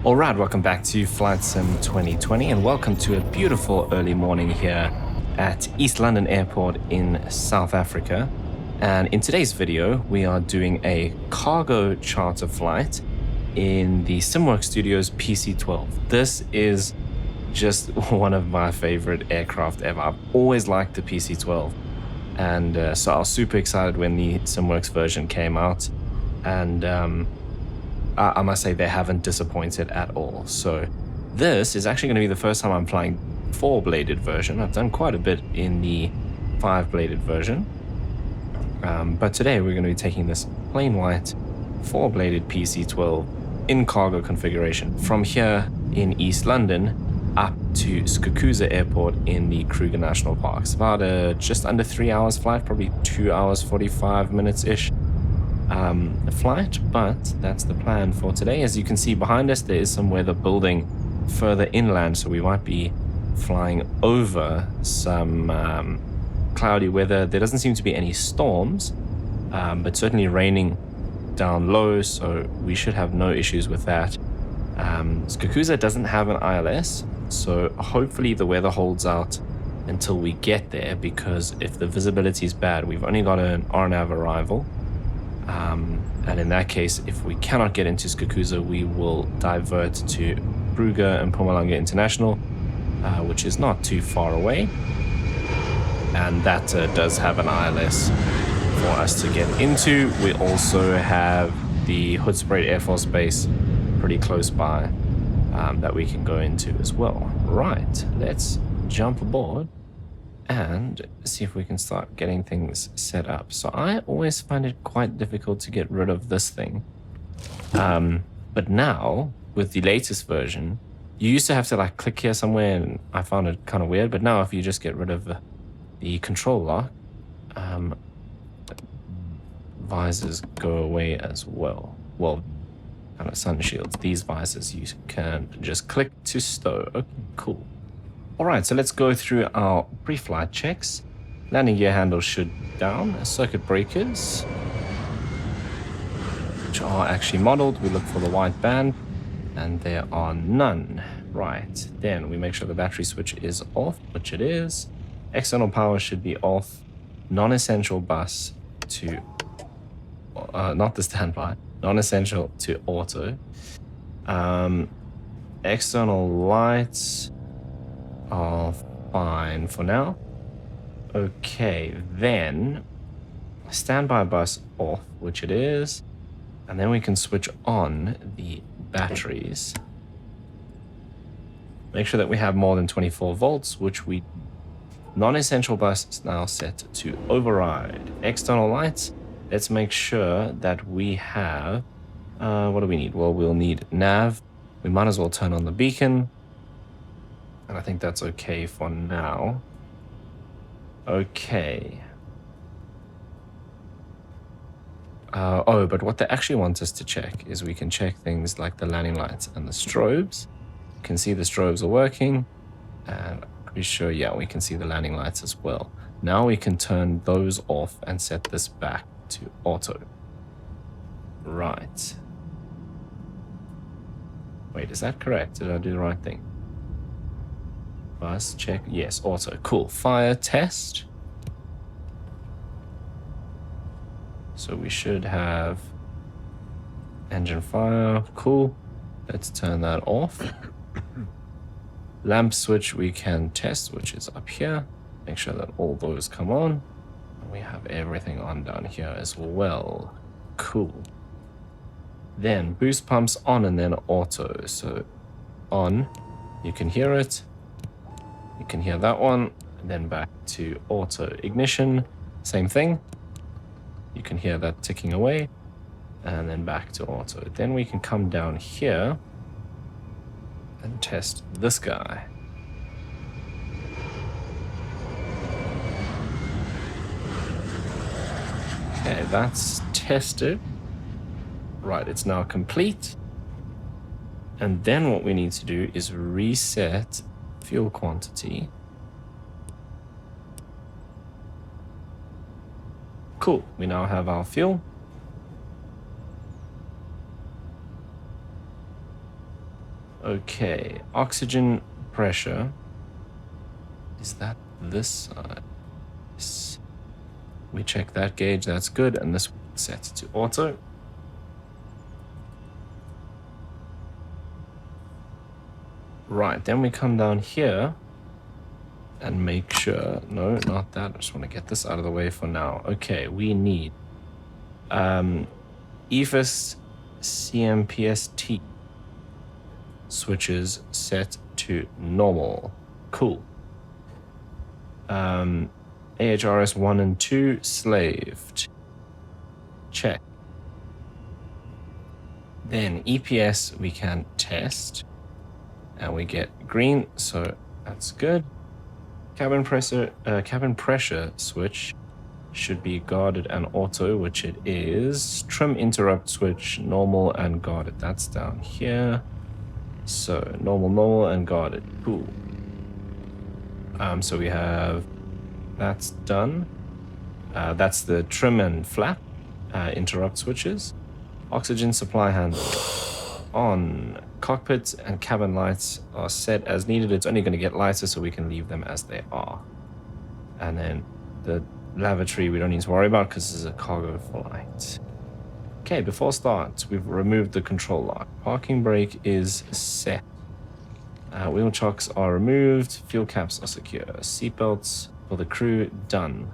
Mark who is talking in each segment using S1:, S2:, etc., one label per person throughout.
S1: Alright, welcome back to FlightSim 2020 and welcome to a beautiful early morning here at East London Airport in South Africa. And in today's video, we are doing a cargo charter flight in the SimWorks Studios PC-12. This is just one of my favorite aircraft ever. I've always liked the PC-12. And so I was super excited when the SimWorks version came out. And I must say they haven't disappointed at all. So this is actually going to be the first time I'm flying 4-bladed version. I've done quite a bit in the 5-bladed version. But today we're going to be taking this plain white 4-bladed PC-12 in cargo configuration from here in East London up to Skukuza Airport in the Kruger National Park. It's about a just under 3 hours flight, probably 2 hours 45 minutes-ish flight, but that's the plan for today. As you can see behind us, there is some weather building further inland, so we might be flying over some cloudy weather. There doesn't seem to be any storms, but certainly raining down low, so we should have no issues with that. Skukuza doesn't have an ILS, so hopefully the weather holds out until we get there, because if the visibility is bad, we've only got an RNAV arrival. And in that case, if we cannot get into Skukuza, we will divert to Kruger and Mpumalanga International, which is not too far away. And that does have an ILS for us to get into. We also have the Hoedspruit Air Force Base pretty close by that we can go into as well. Right, let's jump aboard and see if we can start getting things set up. So I always find it quite difficult to get rid of this thing. But now, with the latest version, you used to have to like click here somewhere, and I found it kind of weird. But now if you just get rid of the control lock, visors go away as well. Well, kind of sun shields. These visors you can just click to stow. Okay, cool. Alright, so let's go through our pre-flight checks. Landing gear handles should down. Circuit breakers, which are actually modeled. We look for the white band, and there are none. Right, then we make sure the battery switch is off, which it is. External power should be off. Non-essential bus to, not the standby, non-essential to auto. External lights are fine for now. Okay, then standby bus off, which it is, and then we can switch on the batteries. Make sure that we have more than 24 volts, which we non-essential bus is now set to override. External lights, let's make sure that we have what do we need? Well, we'll need nav. We might as well turn on the beacon. And I think that's okay for now. Okay. Oh, but what they actually want us to check is we can check things like the landing lights and the strobes. You can see the strobes are working. And I'm pretty sure, yeah, we can see the landing lights as well. Now we can turn those off and set this back to auto. Right. Wait, is that correct? Did I do the right thing? Bus check, yes, auto, cool. Fire test. So we should have engine fire, cool. Let's turn that off. Lamp switch we can test, which is up here. Make sure that all those come on. And we have everything on down here as well. Cool. Then boost pumps on and then auto. So on, you can hear it. You can hear that one, and then back to auto. Ignition, same thing. You can hear that ticking away, and then back to auto. Then we can come down here and test this guy. Okay, that's tested. Right, it's now complete. And then what we need to do is reset fuel quantity. Cool, we now have our fuel. Okay, oxygen pressure. Is that this side? Yes. We check that gauge, that's good, and this set to auto. Right, then we come down here and make sure, no, not that. I just want to get this out of the way for now. Okay, we need EFIS CMPST switches set to normal. Cool. AHRS 1 and 2 slaved. Check. Then EPS we can test. And we get green, so that's good. Cabin pressure switch should be guarded and auto, which it is. Trim interrupt switch, normal and guarded. That's down here. So normal and guarded. Cool. So we have that's done. That's the trim and flap interrupt switches. Oxygen supply handle on. Cockpit and cabin lights are set as needed. It's only going to get lighter, so we can leave them as they are. And then the lavatory we don't need to worry about because this is a cargo flight. Okay, before start, we've removed the control lock. Parking brake is set. Wheel chocks are removed. Fuel caps are secure. Seatbelts for the crew done.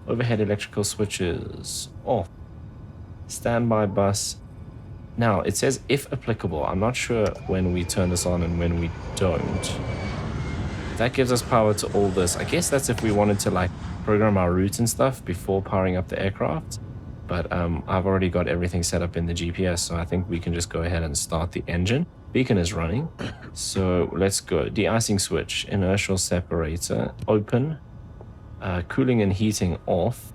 S1: Overhead electrical switches off. Standby bus. Now, it says if applicable. I'm not sure when we turn this on and when we don't. That gives us power to all this. I guess that's if we wanted to like program our route and stuff before powering up the aircraft. But I've already got everything set up in the GPS, so I think we can just go ahead and start the engine. Beacon is running. So let's go. De-icing switch, inertial separator, open. Cooling and heating off.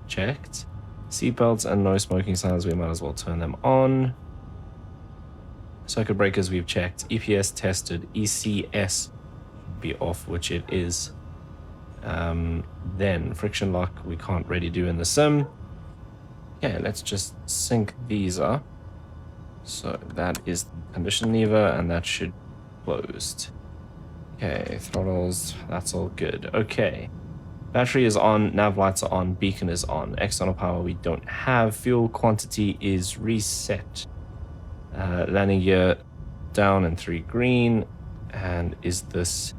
S1: Checked. Seatbelts and no smoking signs, we might as well turn them on. Circuit breakers we've checked. EPS tested. ECS be off, which it is. Then friction lock we can't really do in the sim. Okay, let's just sync these up. So that is the condition lever and that should be closed. Okay, throttles, that's all good. Okay. Battery is on, nav lights are on, beacon is on. External power we don't have. Fuel quantity is reset. Landing gear down and 3 green. And is this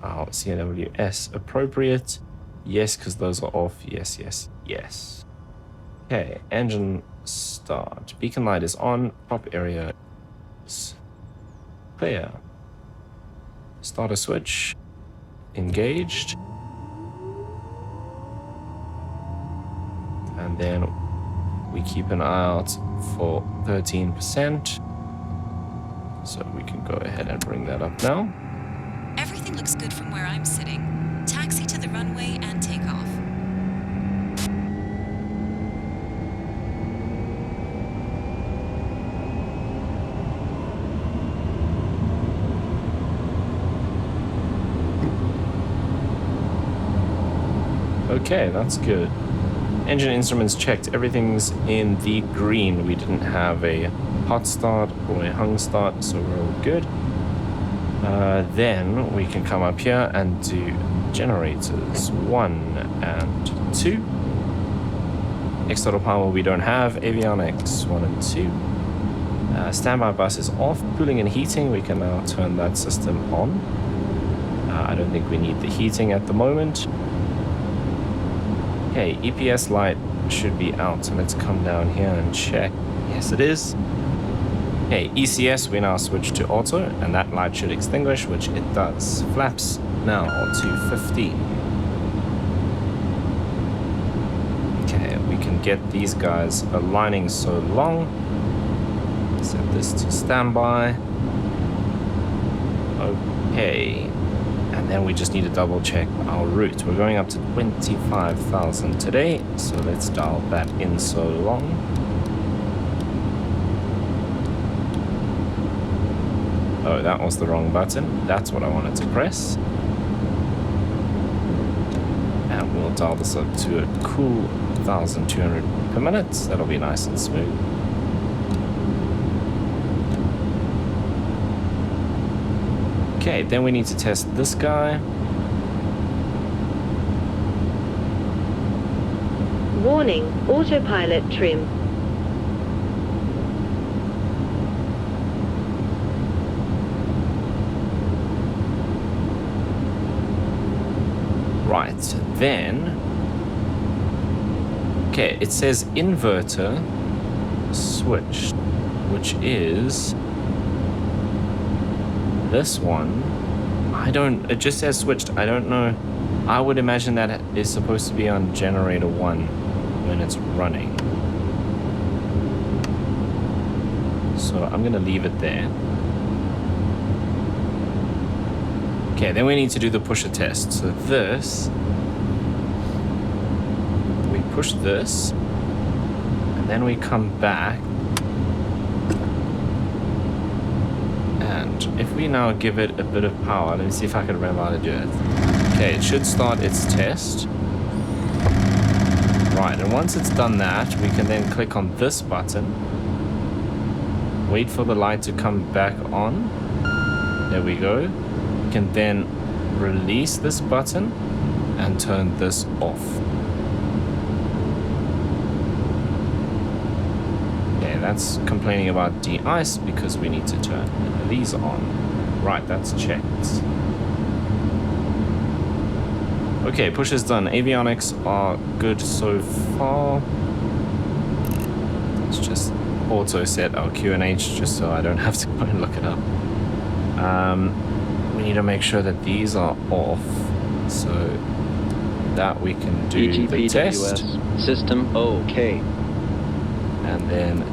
S1: CNWS appropriate? Yes, because those are off. Yes. Okay, engine start. Beacon light is on. Prop area is clear. Starter switch engaged. And then we keep an eye out for 13%. So we can go ahead and bring that up now.
S2: Everything looks good from where I'm sitting. Taxi to the runway and take off.
S1: Okay, that's good. Engine instruments checked. Everything's in the green. We didn't have a hot start or a hung start, so we're all good. Then we can come up here and do generators 1 and 2. External power we don't have. Avionics 1 and 2. Standby bus is off. Cooling and heating, we can now turn that system on. I don't think we need the heating at the moment. Okay, EPS light should be out, so let's come down here and check. Yes, it is. Okay, ECS, we now switch to auto, and that light should extinguish, which it does. Flaps now to 15. Okay, we can get these guys aligning so long. Set this to standby. Okay. And then we just need to double check our route. We're going up to 25,000 today, so let's dial that in so long. Oh, that was the wrong button. That's what I wanted to press. And we'll dial this up to a cool 1,200 per minute. That'll be nice and smooth. Okay, then we need to test this guy.
S3: Warning, autopilot trim.
S1: Right, then... Okay, it says inverter switched, which is this one. It just says switched. I don't know. I would imagine that is supposed to be on generator 1 when it's running. So I'm gonna leave it there. Okay, then we need to do the pusher test. So this, we push this, and then we come back. And if we now give it a bit of power, let me see if I can remember how to do it. Okay, it should start its test. Right, and once it's done that, we can then click on this button. Wait for the light to come back on. There we go. We can then release this button and turn this off. Okay, that's complaining about de-ice because we need to turn these on. Right, that's checked. Okay, push is done. Avionics are good so far. Let's just auto set our QNH just so I don't have to go and look it up. We need to make sure that these are off so that we can do the test.
S4: System OK.
S1: And then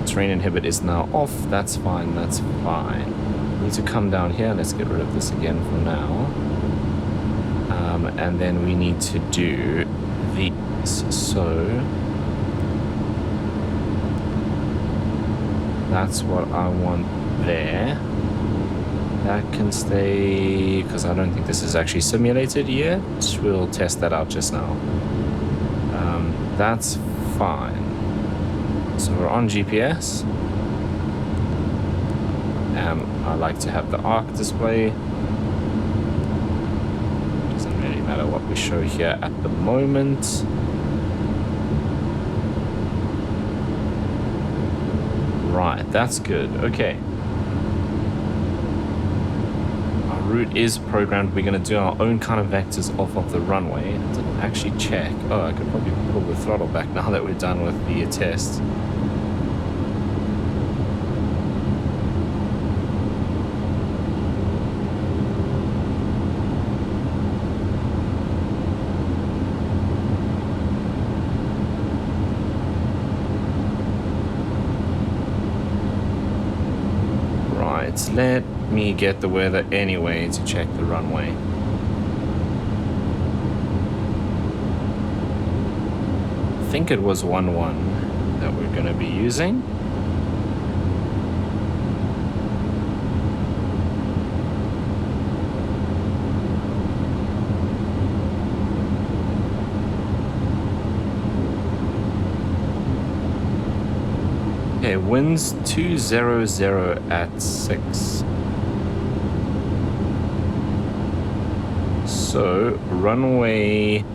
S1: terrain inhibit is now off. That's fine, that's fine. We need to come down here. Let's get rid of this again for now. And then we need to do these. So that's what I want there. That can stay, because I don't think this is actually simulated yet. We'll test that out just now. That's fine. So we're on GPS. I like to have the ARC display. Doesn't really matter what we show here at the moment. Right, that's good. Okay. Our route is programmed. We're going to do our own kind of vectors off of the runway. I didn't actually check. Oh, I could probably pull the throttle back now that we're done with the test. Let me get the weather anyway to check the runway. I think it was 1-1 that we're going to be using. Okay, winds 200 at 6. So runway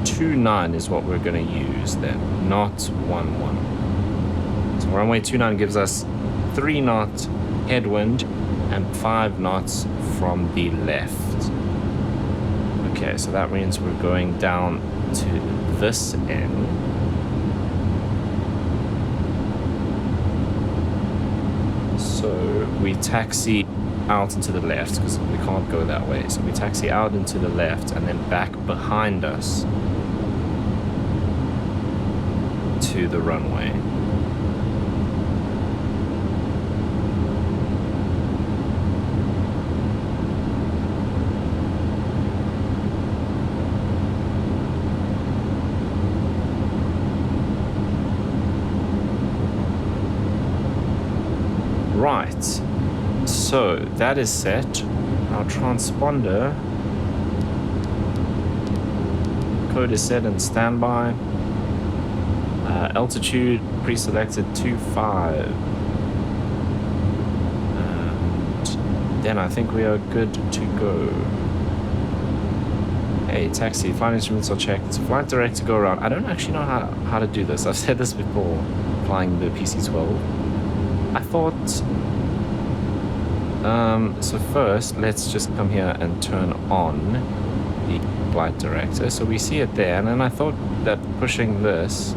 S1: 29 is what we're going to use then, not 11. So runway 29 gives us 3 knot headwind and 5 knots from the left. Okay, so that means we're going down to this end. So we taxi out into the left because we can't go that way. So we taxi out into the left and then back behind us to the runway. Right, so that is set. Our transponder code is set and standby. Altitude pre-selected 25. And then I think we are good to go. Hey, taxi, flight instruments are checked. Flight direct to go around. I don't actually know how to do this. I've said this before, flying the PC-12. I thought... so first, let's just come here and turn on the flight director. So we see it there, and then I thought that pushing this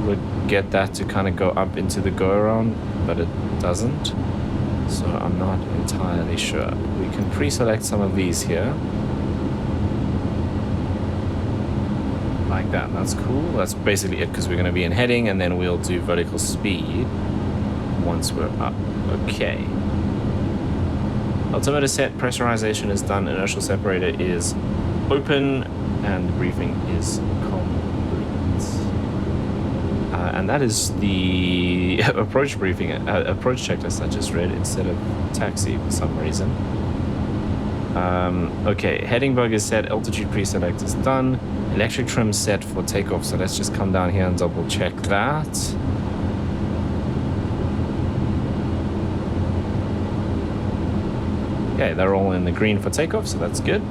S1: would get that to kind of go up into the go-around, but it doesn't. So I'm not entirely sure. We can pre-select some of these here. Like that, that's cool. That's basically it, because we're going to be in heading, and then we'll do vertical speed once we're up. Okay. Altimeter set, pressurization is done, inertial separator is open, and the briefing is complete. And that is the approach briefing, approach checklist I just read instead of taxi for some reason. Okay, heading bug is set, altitude pre-select is done, electric trim set for takeoff, so let's just come down here and double check that. Okay, they're all in the green for takeoff, so that's good.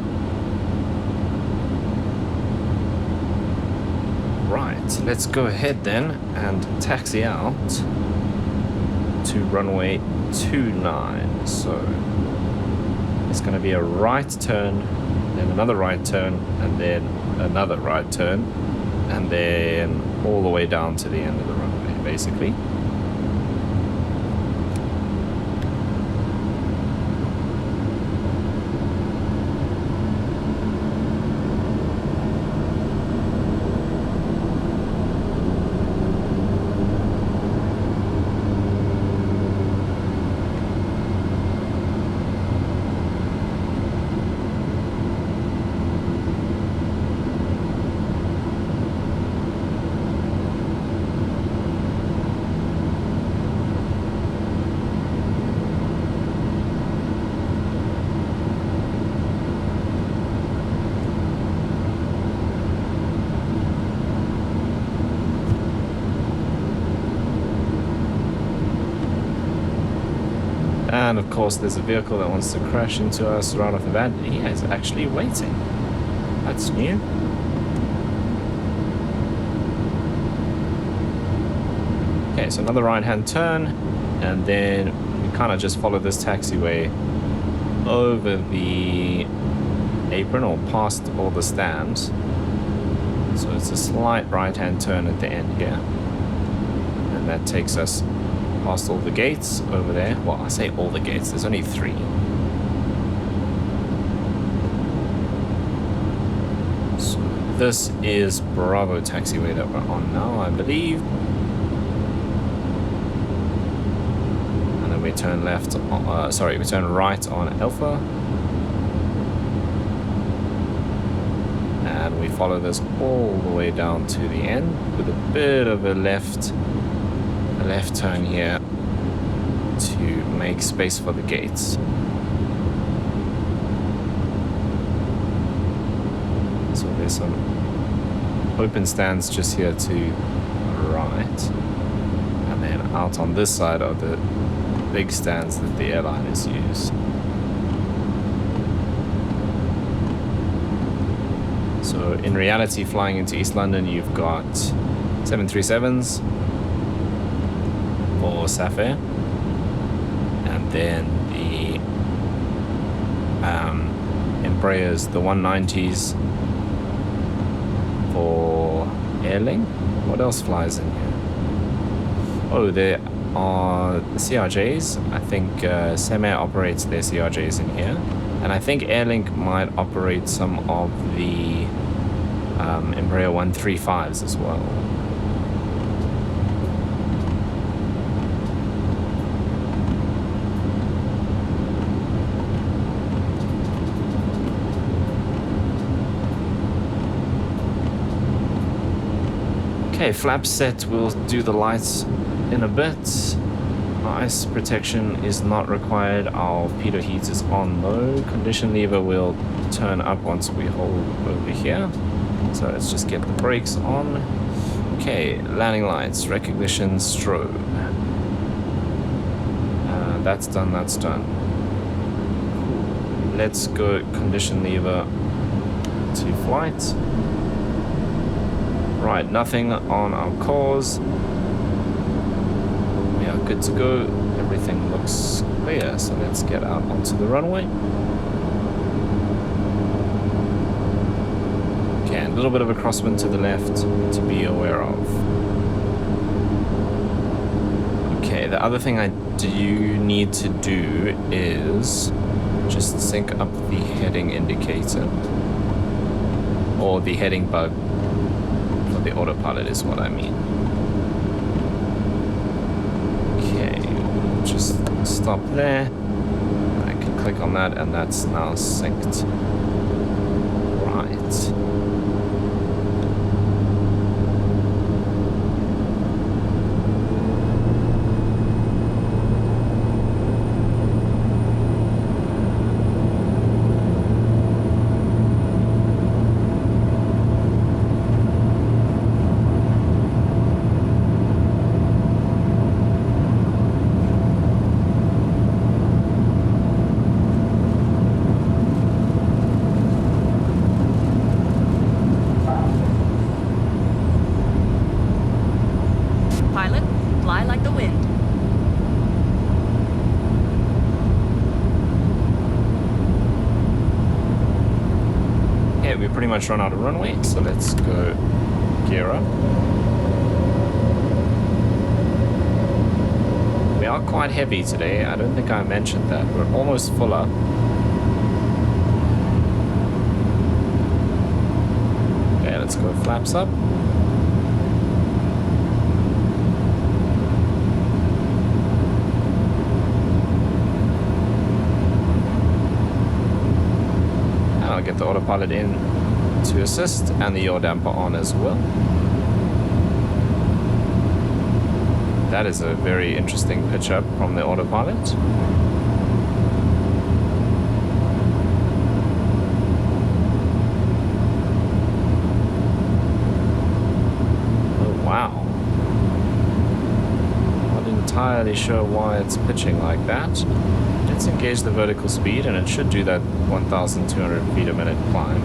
S1: Right, let's go ahead then and taxi out to runway 29. So it's going to be a right turn, then another right turn, and then another right turn, and then all the way down to the end of the runway, basically. And of course there's a vehicle that wants to crash into us right off the bat. He is actually waiting. That's new. Okay, so another right hand turn, and then we kind of just follow this taxiway over the apron or past all the stands. So it's a slight right hand turn at the end here, and that takes us past all the gates over there. Well, I say all the gates, there's only 3. So this is Bravo taxiway that we're on now, I believe. And then we turn left on, we turn right on Alpha. And we follow this all the way down to the end with a bit of a left turn here to make space for the gates. So there's some open stands just here to the right, and then out on this side are the big stands that the airliners use. So in reality, flying into East London, you've got 737s for Sapphire, and then the Embraers, the 190s for Airlink. What else flies in here? Oh, there are the CRJs. I think Semair operates their CRJs in here, and I think Airlink might operate some of the Embraer 135s as well. Okay, flap set, we'll do the lights in a bit. Ice protection is not required. Our pitot heat is on though. Condition lever will turn up once we hold over here. So let's just get the brakes on. Okay, landing lights, recognition, strobe. That's done, that's done. Let's go condition lever to flight. Right, nothing on our cores. We are good to go. Everything looks clear, so let's get out onto the runway. Okay, a little bit of a crosswind to the left to be aware of. Okay, the other thing I do need to do is just sync up the heading indicator, or the heading bug for the autopilot is what I mean. Okay, just stop there. I can click on that and that's now synced. Right. Pretty much run out of runway, so let's go gear up. We are quite heavy today. I don't think I mentioned that. We're almost full up. Okay, let's go flaps up. I'll get the autopilot in to assist, and the yaw damper on as well. That is a very interesting pitch up from the autopilot. Oh wow. Not entirely sure why it's pitching like that. Let's engage the vertical speed and it should do that 1,200 feet a minute climb.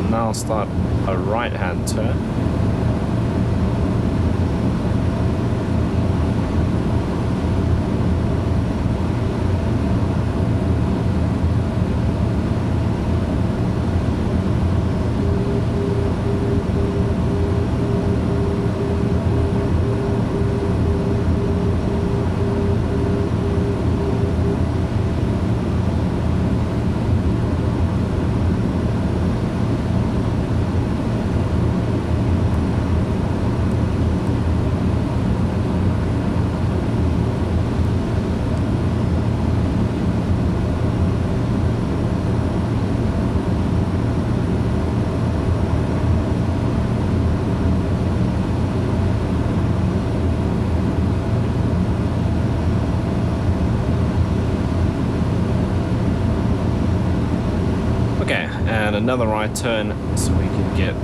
S1: Now start a right-hand turn. Another right turn so we can get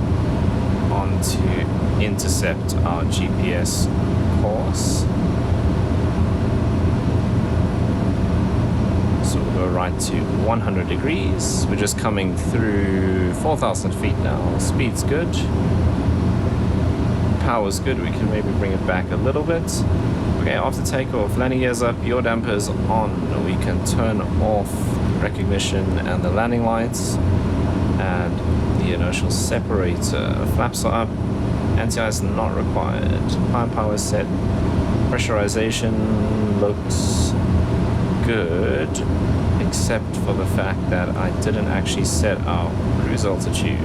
S1: on to intercept our GPS course. So we'll go right to 100 degrees. We're just coming through 4,000 feet now. Speed's good. Power's good. We can maybe bring it back a little bit. Okay, after takeoff, landing gears up, yaw dampers on. We can turn off recognition and the landing lights. And the inertial separator. Flaps are up. Anti-ice not required. Climb power set. Pressurization looks good, except for the fact that I didn't actually set our cruise altitude.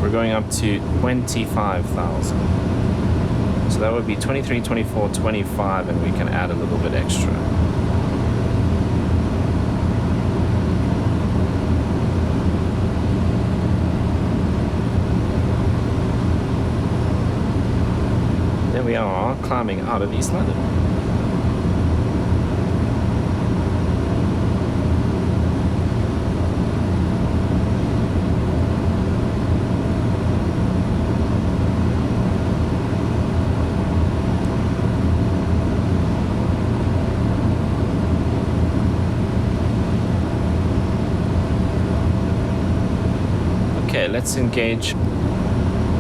S1: We're going up to 25,000. So that would be 23, 24, 25, and we can add a little bit extra. we are climbing out of East London. Okay, let's engage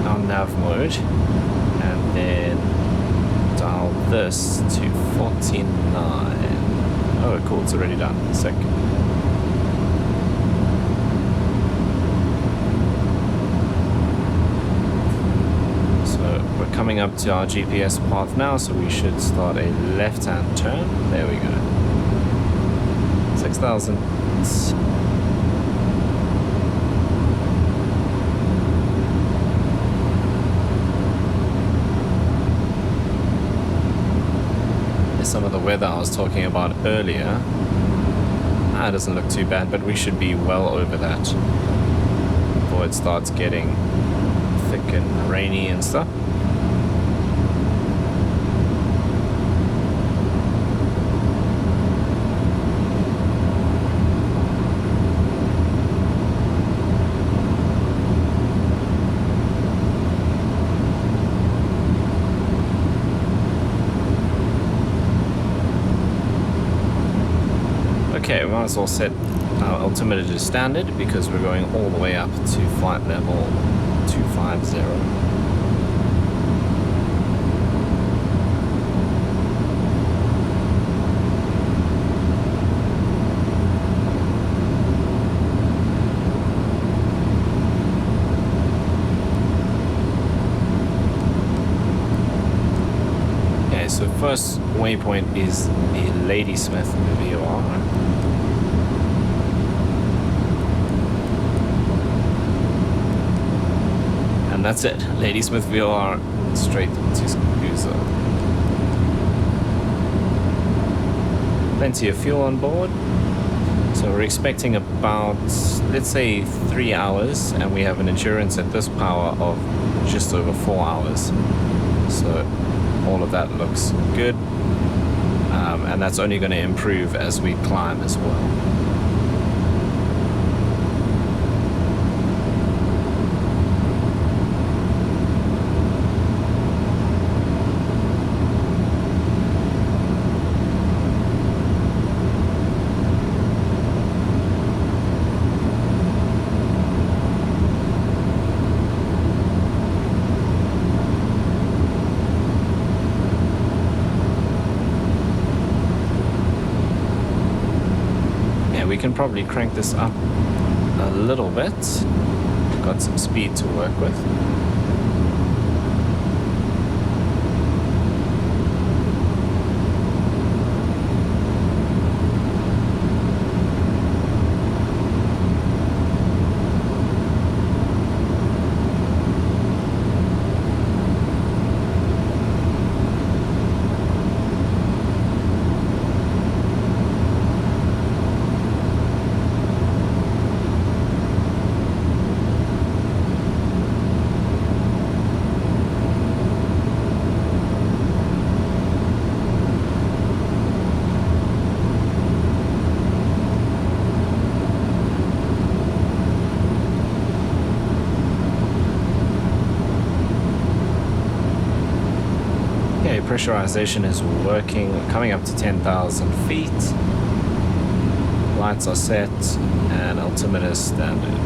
S1: our nav mode and then dial this to 49. Oh, cool, it's already done. Sick. So we're coming up to our GPS path now, so we should start a left-hand turn. There we go. 6,000. Some of the weather I was talking about earlier. It doesn't look too bad, but we should be well over that before it starts getting thick and rainy and stuff. Okay, we might as well set our altimeter to standard because we're going all the way up to flight level 250. Okay, so first waypoint is the Ladysmith VOR. And that's it. Ladysmith VOR straight to Skukuza. Plenty of fuel on board. So we're expecting about, let's say, 3 hours, and we have an endurance at this power of just over 4 hours. So all of that looks good. And that's only going to improve as we climb as well. We can probably crank this up a little bit. Got some speed to work with. Pressurization is working, coming up to 10,000 feet. Lights are set and altimeter standard.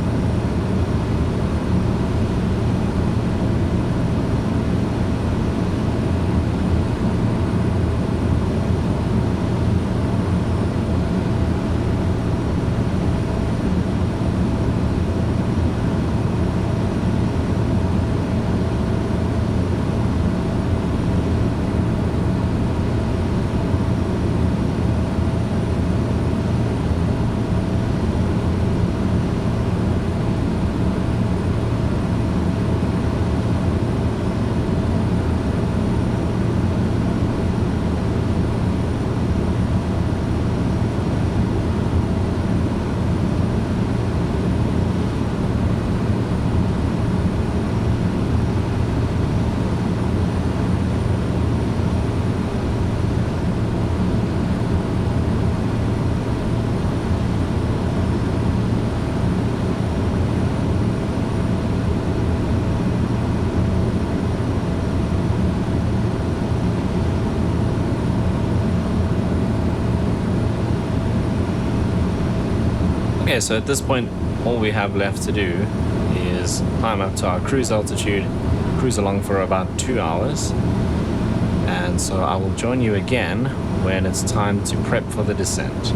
S1: Okay, so at this point, all we have left to do is climb up to our cruise altitude, cruise along for about 2 hours, and so I will join you again when it's time to prep for the descent.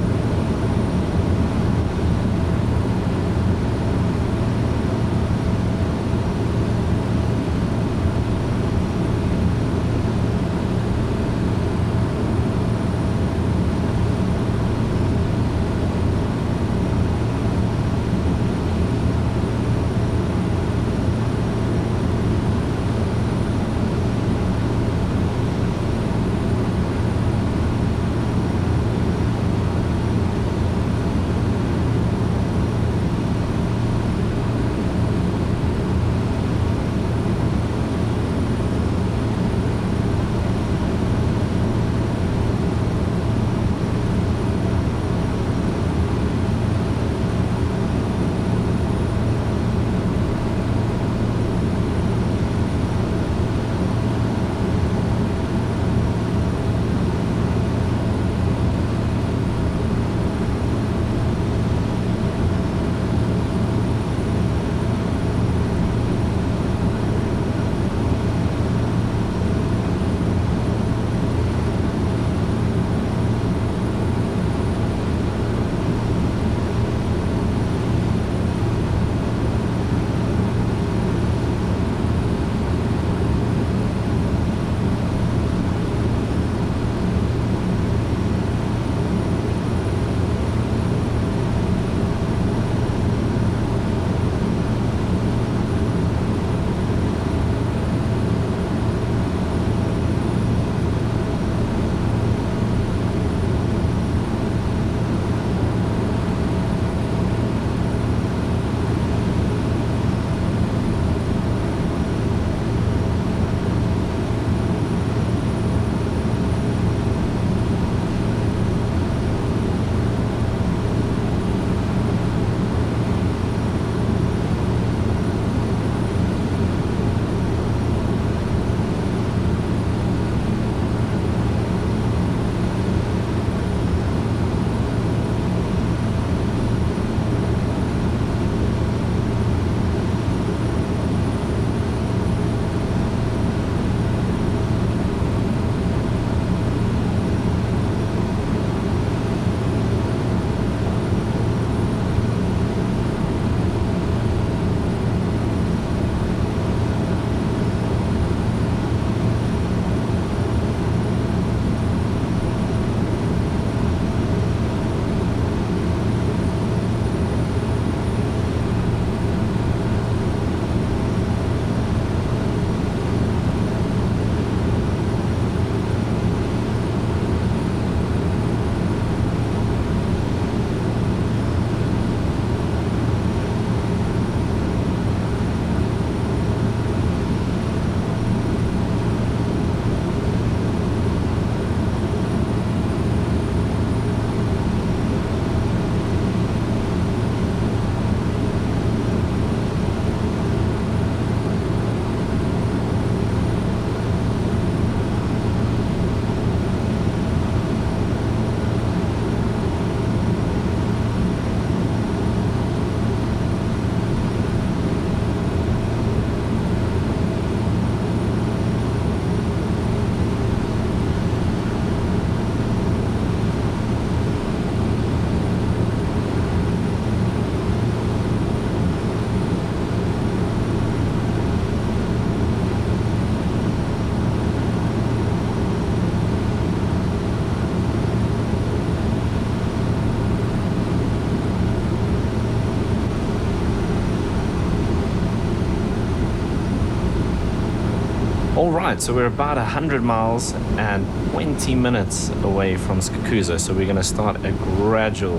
S1: Alright, so we're about 100 miles and 20 minutes away from Skukuza, so we're going to start a gradual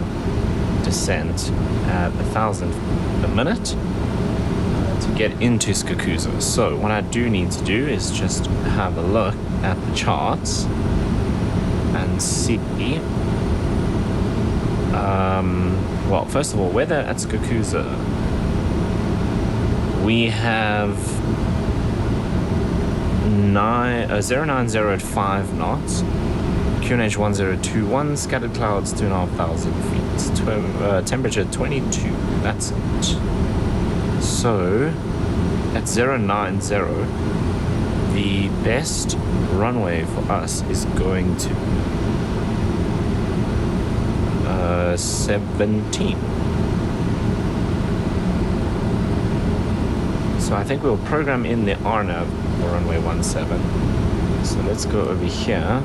S1: descent at 1,000 a minute to get into Skukuza. So what I do need to do is just have a look at the charts and see, well, first of all, weather at Skukuza, we have 090 at 5 knots, QNH 1021, scattered clouds 2,500 feet, temperature 22, that's it. So, at 090, the best runway for us is going to 17. So I think we'll program in the RNAV for runway 17. So let's go over here.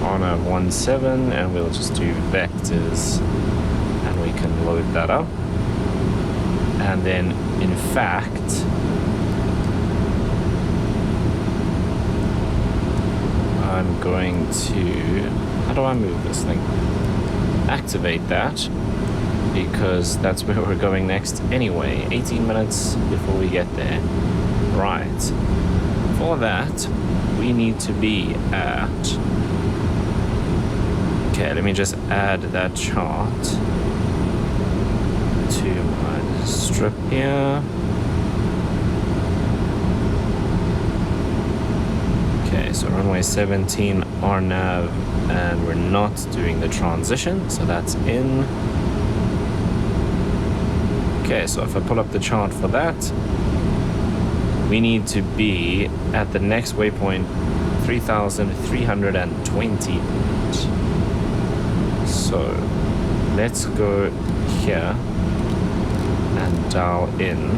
S1: RNAV 17, and we'll just do vectors, and we can load that up. And then, in fact, I'm going to, how do I move this thing? Activate that, because that's where we're going next anyway. 18 minutes before we get there. Right. For that, we need to be at, okay, let me just add that chart to my strip here. Okay, so runway 17 RNAV, and we're not doing the transition, so that's in. Okay, so if I pull up the chart for that, we need to be at the next waypoint 3,320. So let's go here and dial in.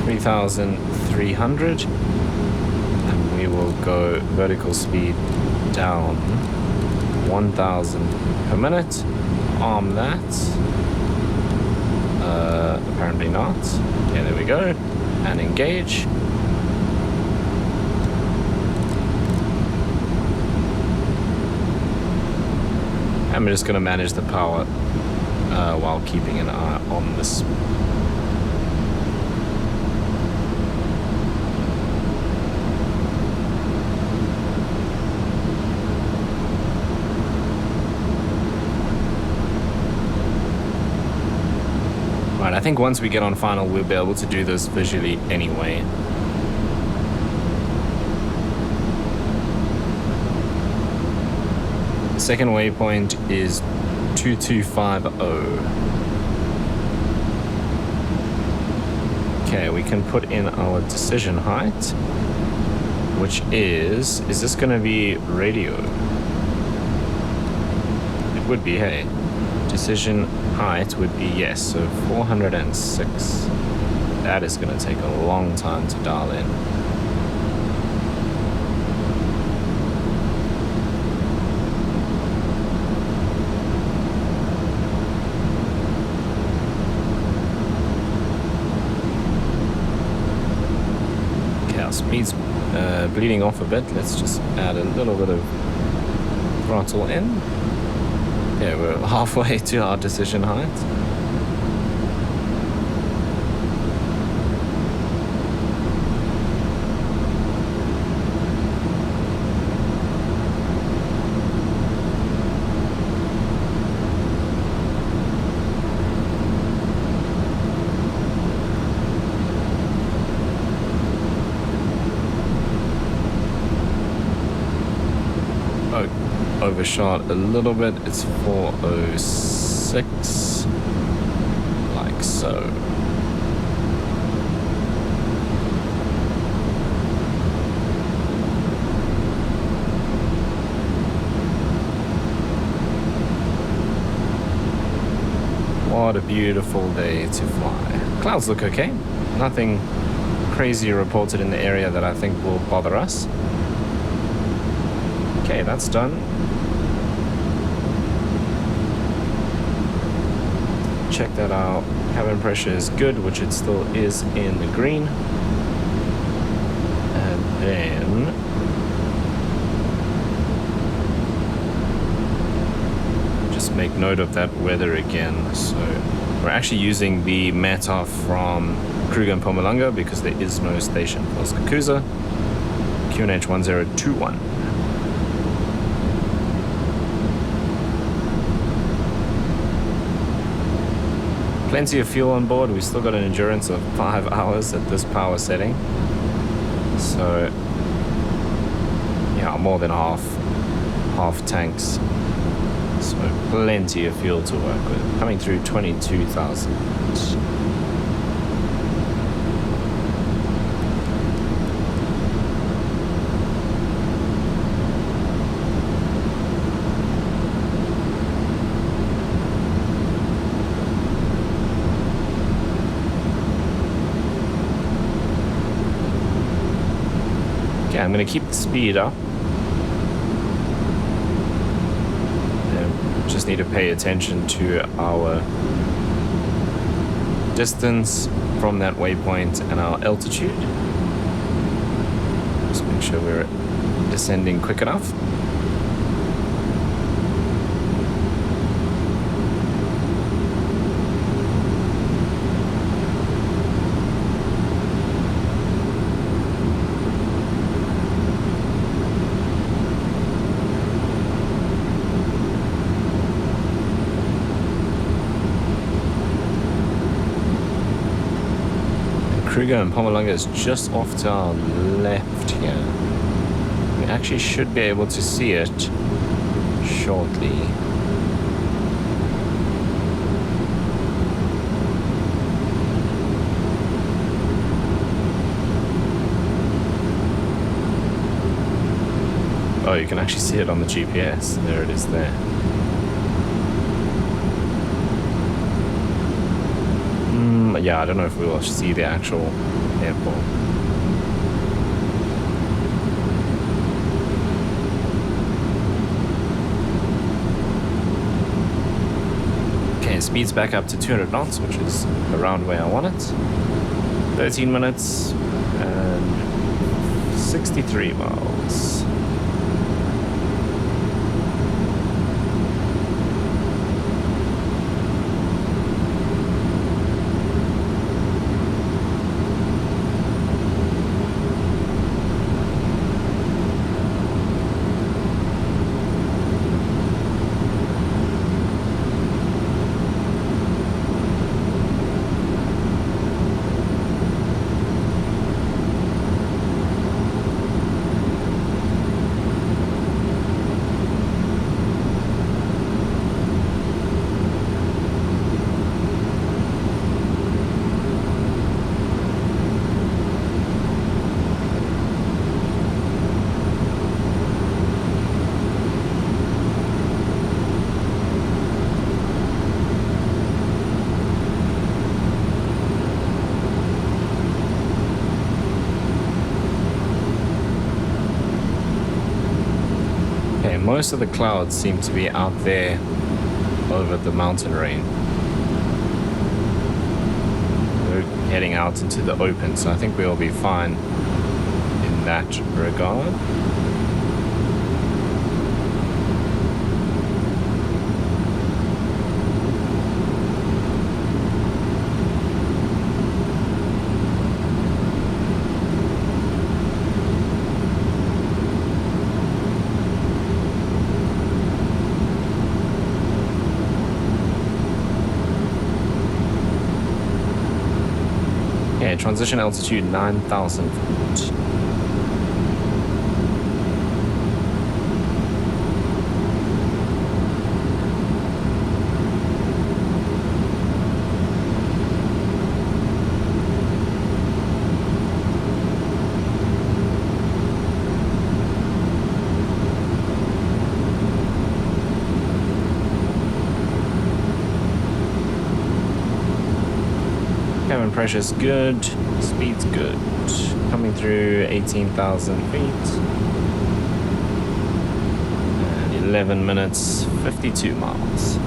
S1: $3,300, and we will go vertical speed down 1,000 per minute. Arm that. Apparently not. Yeah, there we go. And engage. And we're just going to manage the power while keeping an eye on this. Right, I think once we get on final, we'll be able to do this visually anyway. Second waypoint is 2250. Okay, we can put in our decision height, which is this going to be radio? It would be, hey. Decision height would be yes, so 406. That is going to take a long time to dial in. Speed's bleeding off a bit. Let's just add a little bit of throttle in. Yeah, we're halfway to our decision height. Overshot a little bit, it's 406, like so. What a beautiful day to fly. Clouds look okay, nothing crazy reported in the area that I think will bother us. Okay, that's done. Check that out. Cabin pressure is good, which it still is in the green. And then just make note of that weather again. So we're actually using the METOF from Kruger and Mpumalanga because there is no station for Skukuza. QNH 1021. Plenty of fuel on board. We've still got an endurance of 5 hours at this power setting. So, yeah, more than half tanks. So plenty of fuel to work with. Coming through 22,000. Okay, I'm going to keep the speed up. Just need to pay attention to our distance from that waypoint and our altitude. Just make sure we're descending quick enough. Kruger and Pomalunga is just off to our left here. We actually should be able to see it shortly. Oh, you can actually see it on the GPS. There it is there. Yeah, I don't know if we will see the actual airport. Okay, speed's back up to 200 knots, which is around where I want it. 13 minutes and 63 miles. Most of the clouds seem to be out there over the mountain range. We're heading out into the open, so I think we'll be fine in that regard. Transition altitude 9,000 feet. Cabin pressure's good, speed's good. Coming through 18,000 feet. And 11 minutes, 52 miles.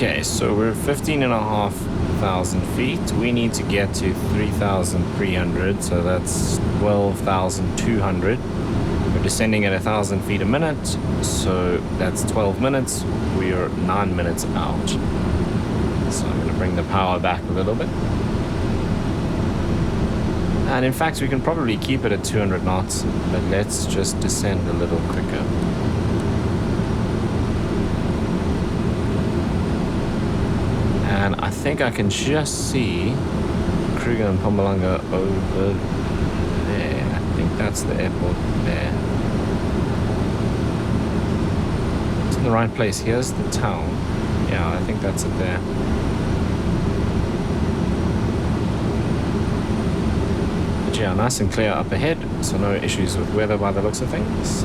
S1: Okay, so we're 15,500 feet. We need to get to 3,300, so that's 12,200. We're descending at 1,000 feet a minute, so that's 12 minutes. We are 9 minutes out. So I'm going to bring the power back a little bit. And in fact, we can probably keep it at 200 knots, but let's just descend a little quicker. And I think I can just see Kruger and Mpumalanga over there. I think that's the airport there. It's in the right place. Here's the town. Yeah, I think that's it there. But yeah, nice and clear up ahead, so no issues with weather by the looks of things.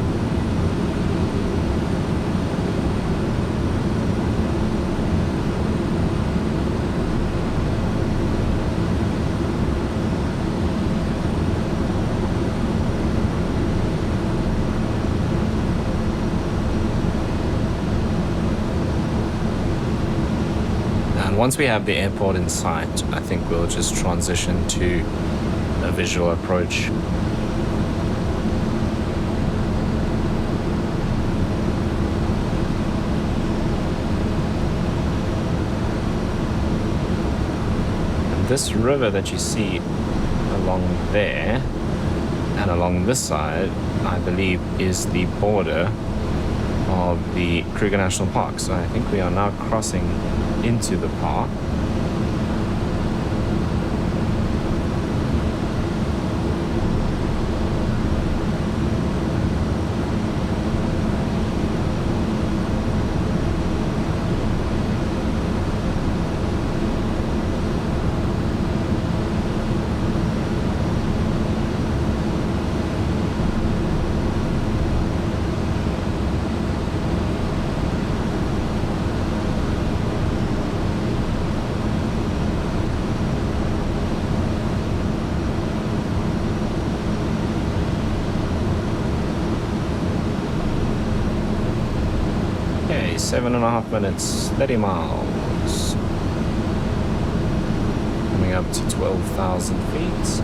S1: Once we have the airport in sight, I think we'll just transition to a visual approach. And this river that you see along there and along this side, I believe, is the border of the Kruger National Park. So I think we are now crossing into the park. Okay, 7.5 minutes, 30 miles. Coming up to 12,000 feet.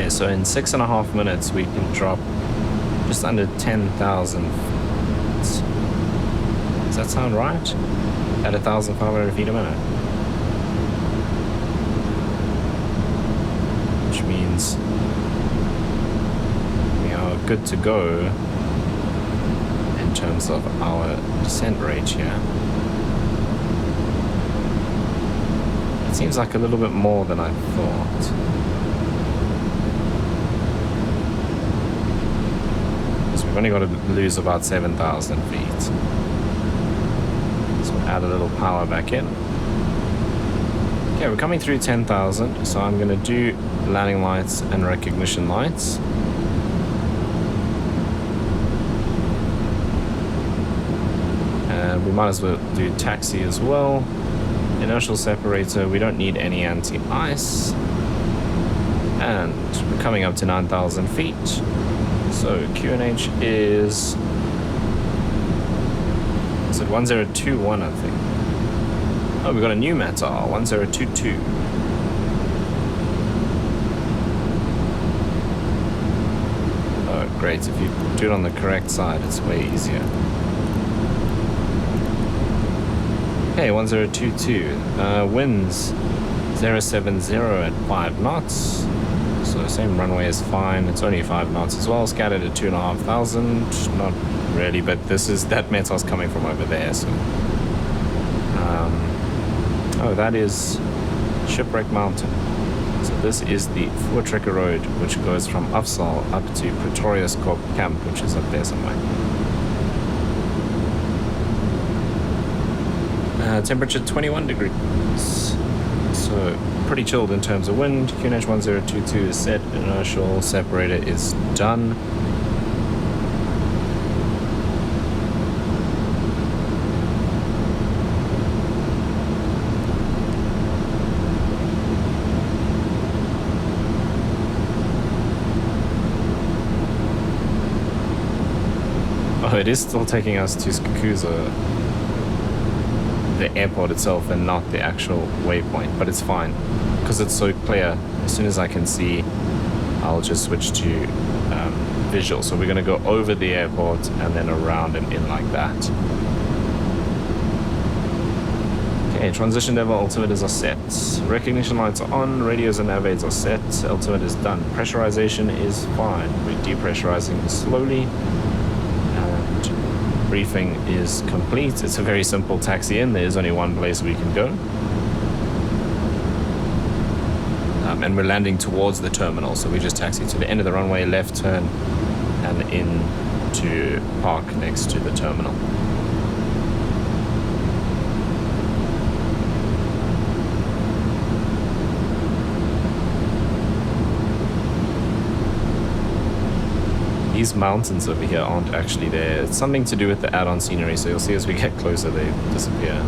S1: So in 6.5 minutes, we can drop just under 10,000 feet. Does that sound right? At 1,500 feet a minute. Which means we are good to go in terms of our descent rate here. It seems like a little bit more than I thought. We've only got to lose about 7,000 feet. So add a little power back in. Okay, we're coming through 10,000, so I'm going to do landing lights and recognition lights. And we might as well do taxi as well. Inertial separator, we don't need any anti-ice. And we're coming up to 9,000 feet. So QNH is it 1021, I think. Oh, we got a new METAR, 1022. Oh, great. If you do it on the correct side, it's way easier. Okay, 1022. Winds 070 at 5 knots. So same runway is fine. It's only 5 knots as well. Scattered at 2,500. Not really, but that METAR's coming from over there. So, oh, that is Shipwreck Mountain. So this is the Voortrekker Road, which goes from Afzal up to Pretorius Camp, which is up there somewhere. Temperature 21 degrees. So pretty chilled in terms of wind. QNH 1022 is set. Inertial separator is done. Oh, it is still taking us to Skukuza, the airport itself, and not the actual waypoint, but it's fine because it's so clear. As soon as I can see, I'll just switch to visual. So we're going to go over the airport and then around and in like that. Okay, transition level altimeters are set, recognition lights are on, radios and nav aids are set, altimeter is done, pressurization is fine, we're depressurizing slowly. Briefing is complete. It's a very simple taxi in. There's only one place we can go. And we're landing towards the terminal. So we just taxi to the end of the runway, left turn, and in to park next to the terminal. These mountains over here aren't actually there. It's something to do with the add-on scenery, so you'll see as we get closer they disappear.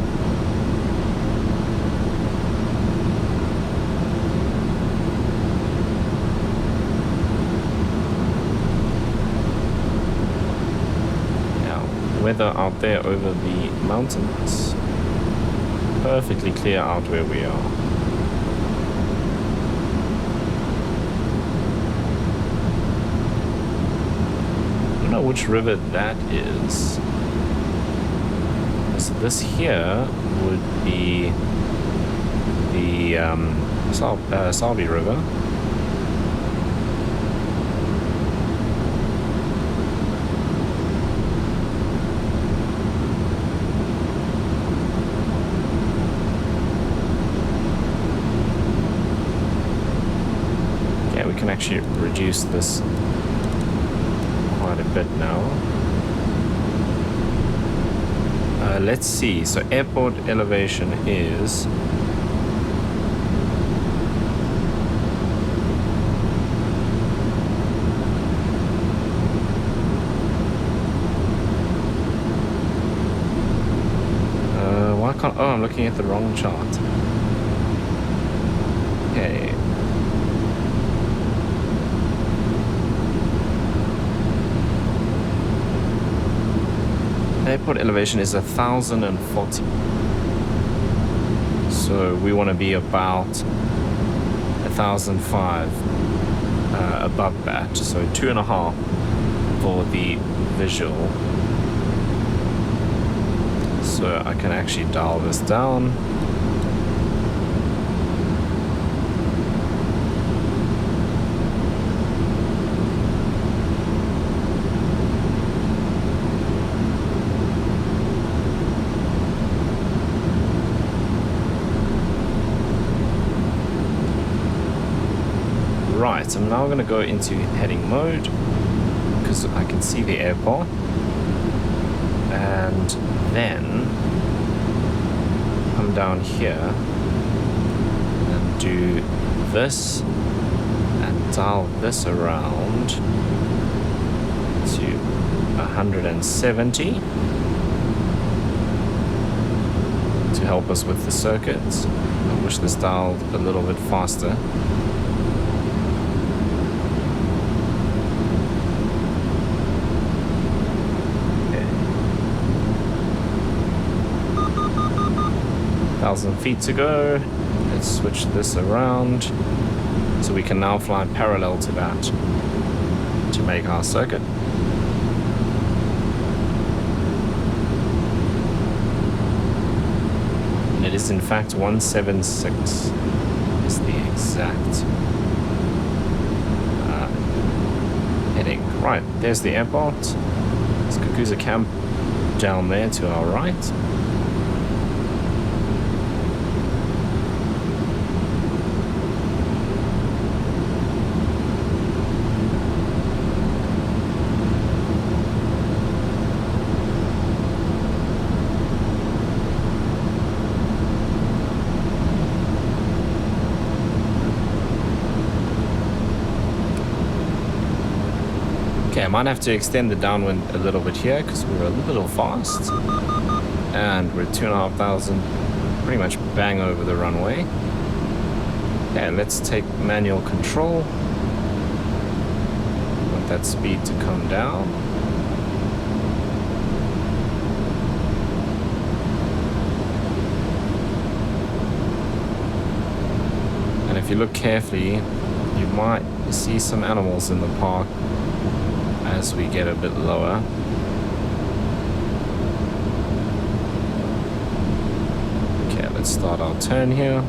S1: Now, weather out there over the mountains. Perfectly clear out where we are. I don't know which river that is. So this here would be the Salby River. Yeah, we can actually reduce this quite a bit now. Let's see. So airport elevation is why can't I'm looking at the wrong chart. Okay. Airport elevation is 1,040. So we want to be about 1,005 above that. So 2.5 for the visual. So I can actually dial this down. Right, I'm now going to go into heading mode because I can see the airport, and then come down here and do this and dial this around to 170 to help us with the circuits. I wish this dialed a little bit faster. 1,000 feet to go. Let's switch this around so we can now fly parallel to that to make our circuit. And it is in fact 176 is the exact heading. Right, there's the airport. There's Skukuza camp down there to our right. Okay, I might have to extend the downwind a little bit here because we're a little fast. And we're 2,500, pretty much bang over the runway. Okay, let's take manual control. Want that speed to come down. And if you look carefully, you might see some animals in the park as we get a bit lower. Okay, let's start our turn here.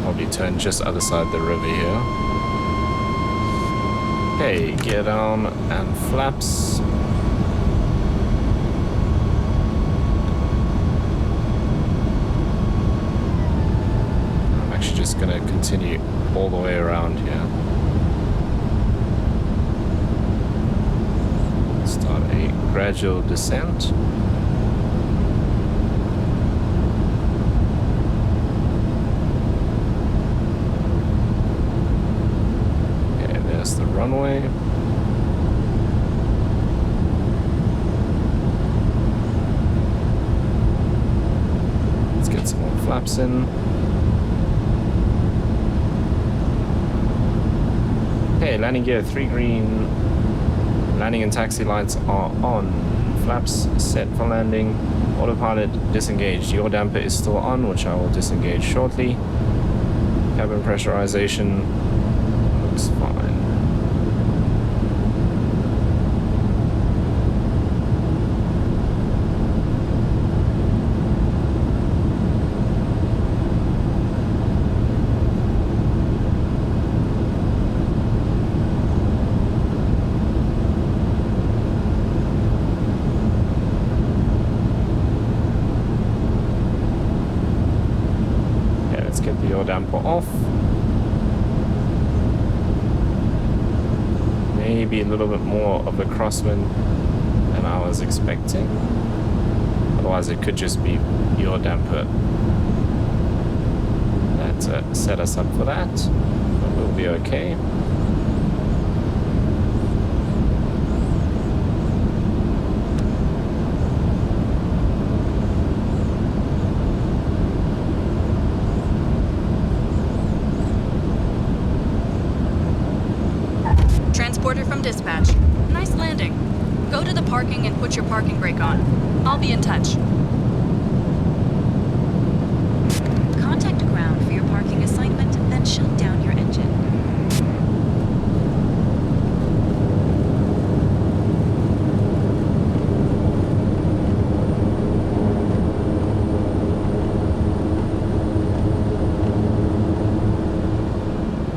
S1: Probably turn just other side of the river here. Okay, gear down and flaps. I'm actually just going to continue all the way around here. Start a gradual descent. The runway. Let's get some more flaps in. Okay, landing gear 3 green. Landing and taxi lights are on. Flaps set for landing. Autopilot disengaged. Yaw damper is still on, which I will disengage shortly. Cabin pressurization looks fine. Damper off. Maybe a little bit more of a crosswind than I was expecting. Otherwise it could just be your damper that set us up for that. But we'll be okay.
S5: Transporter from dispatch. Nice landing. Go to the parking and put your parking brake on. I'll be in touch.
S2: Contact ground for your parking assignment, then shut down your engine.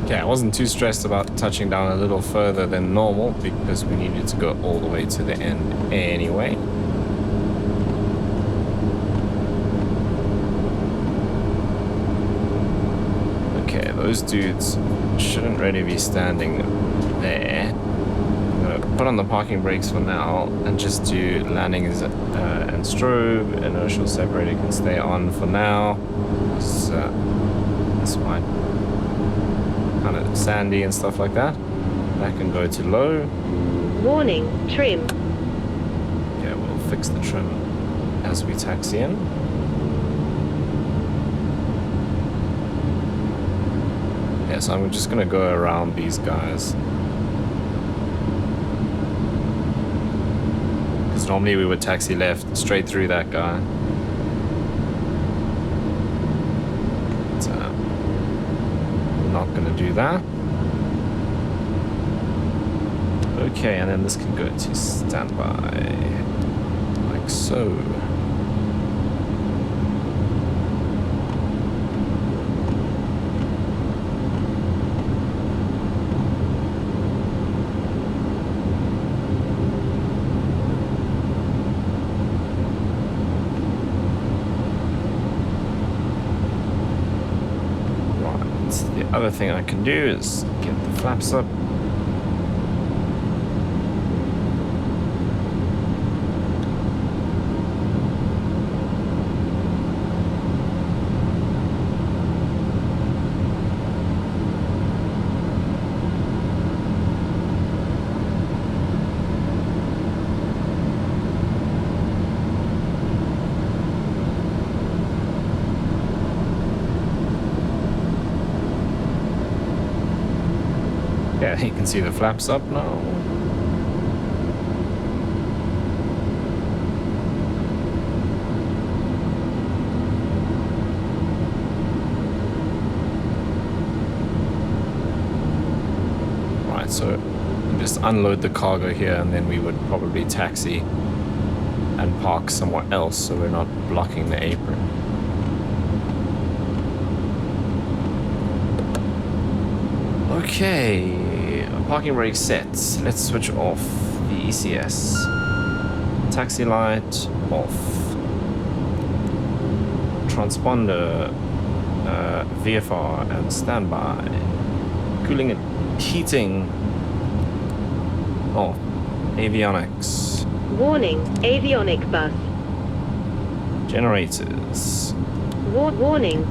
S1: Okay, I wasn't too stressed about touching down a little further than normal because we needed to go all the way to the end anyway. Okay, those dudes shouldn't really be standing there. I'm gonna put on the parking brakes for now and just do landings and strobe. Inertial separator can stay on for now. That's fine. Kind of sandy and stuff like that. That can go to low.
S3: Warning, trim.
S1: Okay, we'll fix the trim as we taxi in. Yeah, so I'm just gonna go around these guys. Because normally we would taxi left straight through that guy. Not going to do that. Okay, and then this can go to standby, like so. Other thing I can do is get the flaps up. Yeah, you can see the flaps up now. Right, so just unload the cargo here and then we would probably taxi and park somewhere else so we're not blocking the apron. Okay, parking brake set. Let's switch off the ECS. Taxi light off. Transponder, VFR and standby. Cooling and heating off. Avionics.
S3: Warning, avionic bus.
S1: Generators.
S3: Warning,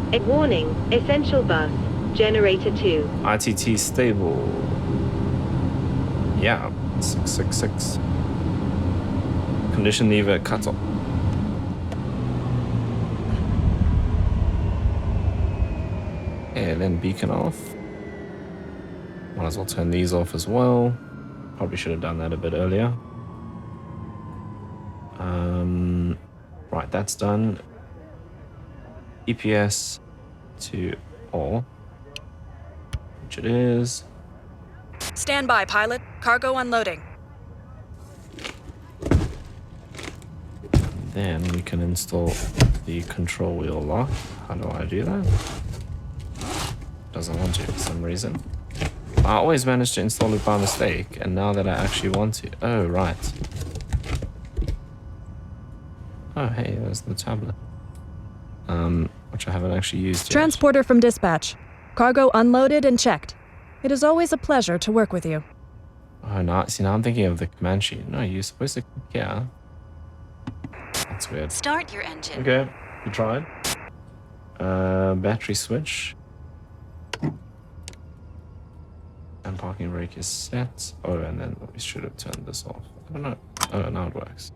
S3: essential bus. Generator 2.
S1: ITT stable. Yeah, 666. Condition lever cut off. And then beacon off. Might as well turn these off as well. Probably should have done that a bit earlier. Right, that's done. EPS to all. Which it is.
S5: Stand by, pilot. Cargo unloading.
S1: Then we can install the control wheel lock. How do I do that? Doesn't want to for some reason. I always manage to install it by mistake, and now that I actually want to... Oh, right. Oh, hey, there's the tablet. Which I haven't actually used yet.
S5: Transporter from dispatch. Cargo unloaded and checked. It is always a pleasure to work with you.
S1: Oh, no. See, now I'm thinking of the Comanche. No, you're supposed to... Yeah. That's weird.
S2: Start your engine.
S1: Okay, we tried. Battery switch. And parking brake is set. Oh, and then we should have turned this off. I don't know. Oh, now it works.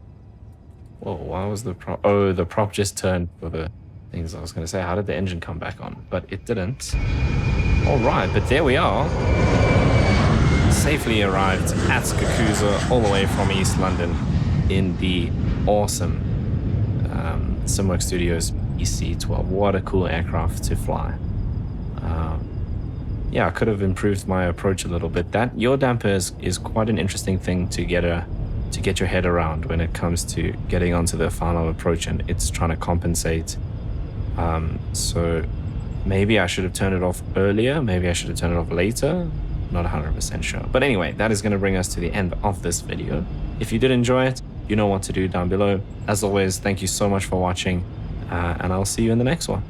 S1: Whoa, why was the prop... Oh, the prop just turned for the things. I was going to say, how did the engine come back on? But it didn't. All right, but there we are. Safely arrived at Skukuza, all the way from East London in the awesome SimWorks Studios PC-12. What a cool aircraft to fly. Yeah, I could have improved my approach a little bit. That yaw damper is quite an interesting thing to get your head around when it comes to getting onto the final approach, and it's trying to compensate. So maybe I should have turned it off earlier. Maybe I should have turned it off later. Not 100% sure. But anyway, that is going to bring us to the end of this video. If you did enjoy it, you know what to do down below. As always, thank you so much for watching, and I'll see you in the next one.